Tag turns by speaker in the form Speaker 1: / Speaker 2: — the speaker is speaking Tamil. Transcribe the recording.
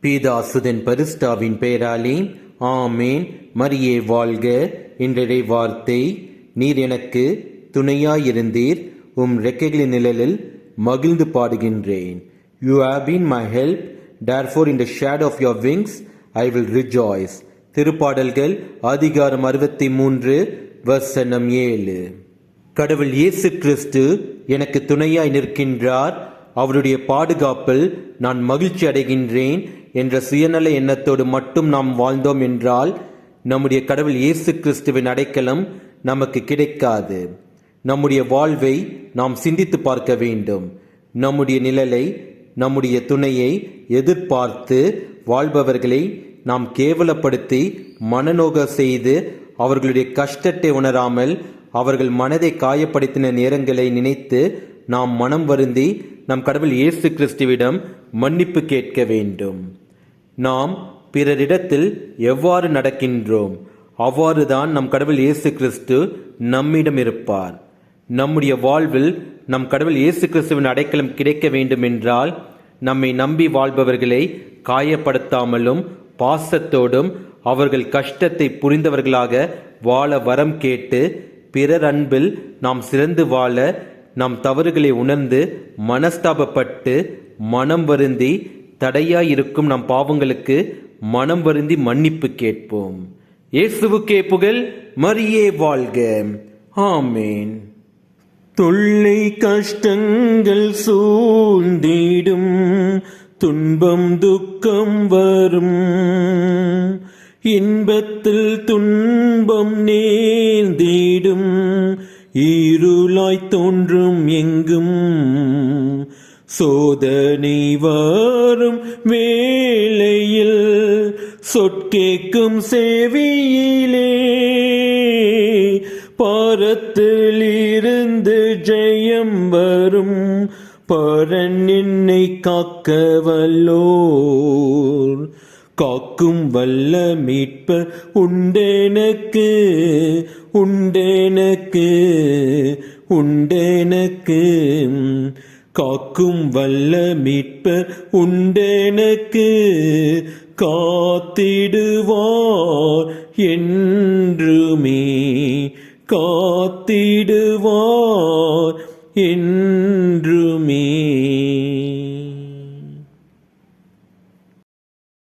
Speaker 1: பீதாசுதன் பரிஸ்டாவின் பெயராலே ஆமேன். மரியே வாழ்க. இன்றைய வார்த்தை, நீர் எனக்கு துணையாயிருந்தீர், உம் ரெக்கைகளின் நிழலில் மகிழ்ந்து பாடுகின்றேன். You have been my help, therefore in the shadow of your wings I will rejoice. திருப்பாடல்கள் அதிகாரம் 63 வசனம் 7. கடவுள் இயேசு கிறிஸ்து எனக்கு துணையாய் நிற்கின்றார், அவருடைய பாதுகாப்பில் நான் மகிழ்ச்சி அடைகின்றேன் என்ற சுயநல எண்ணத்தோடு மட்டும் நாம் வாழ்ந்தோம் என்றால் நம்முடைய கடவுள் இயேசு கிறிஸ்துவின் அடைக்கலம் நமக்கு கிடைக்காது. நம்முடைய வாழ்வை நாம் சிந்தித்து பார்க்க வேண்டும். நம்முடைய நிழலை, நம்முடைய துணையை எதிர்பார்த்து வாழ்பவர்களை நாம் கேவலப்படுத்தி மனநோக செய்து அவர்களுடைய கஷ்டத்தை உணராமல் அவர்கள் மனதை காயப்படுத்தின நேரங்களை நினைத்து நாம் மனம் வருந்தி நம் கடவுள் இயேசு கிறிஸ்துவிடம் மன்னிப்பு கேட்க வேண்டும். நாம் பிறரிடத்தில் எவ்வாறு நடக்கின்றோம் அவ்வாறுதான் நம் கடவுள் இயேசு கிறிஸ்து நம்மிடம் இருப்பார். நம்முடைய வாழ்வில் நம் கடவுள் இயேசு கிறிஸ்துவின் அடைக்கலம் கிடைக்க வேண்டும் என்றால் நம்மை நம்பி வாழ்பவர்களை காயப்படுத்தாமலும் பாசத்தோடும் அவர்கள் கஷ்டத்தை புரிந்தவர்களாக வாழ வரம் கேட்டு பிறர் அன்பில் நாம் சிறந்து வாழ நம் தவறுகளை உணர்ந்து மனஸ்தாபப்பட்டு மனம் வருந்தி தடையாயிருக்கும் நம் பாவங்களுக்கு மனம் வருந்தி மன்னிப்பு கேட்போம். இயேசுவுக்கே புகழ். மரியே வாழ்க. ஆமேன். தொல்லை கஷ்டங்கள் சூழ்ந்திடும், துன்பம் துக்கம் வரும், இன்பத்தில் துன்பம் நேர்ந்திடும், இருளாய் தோன்றும் எங்கும், சோதனை வரும் வேளையில் சொற்கேக்கும் செவியிலே பாரத்திலிருந்து ஜெயம் வரும், பரன் என்னை காக்க வல்லோர், காக்கும் வல்ல மீட்பர் உண்டெனக்கு, உண்டெனக்கு, உண்டெனக்கு, காக்கும் வல்ல மீட்பர் உண்டெனக்கு, காத்திடுவார் என்றுமே, காத்திடுவார்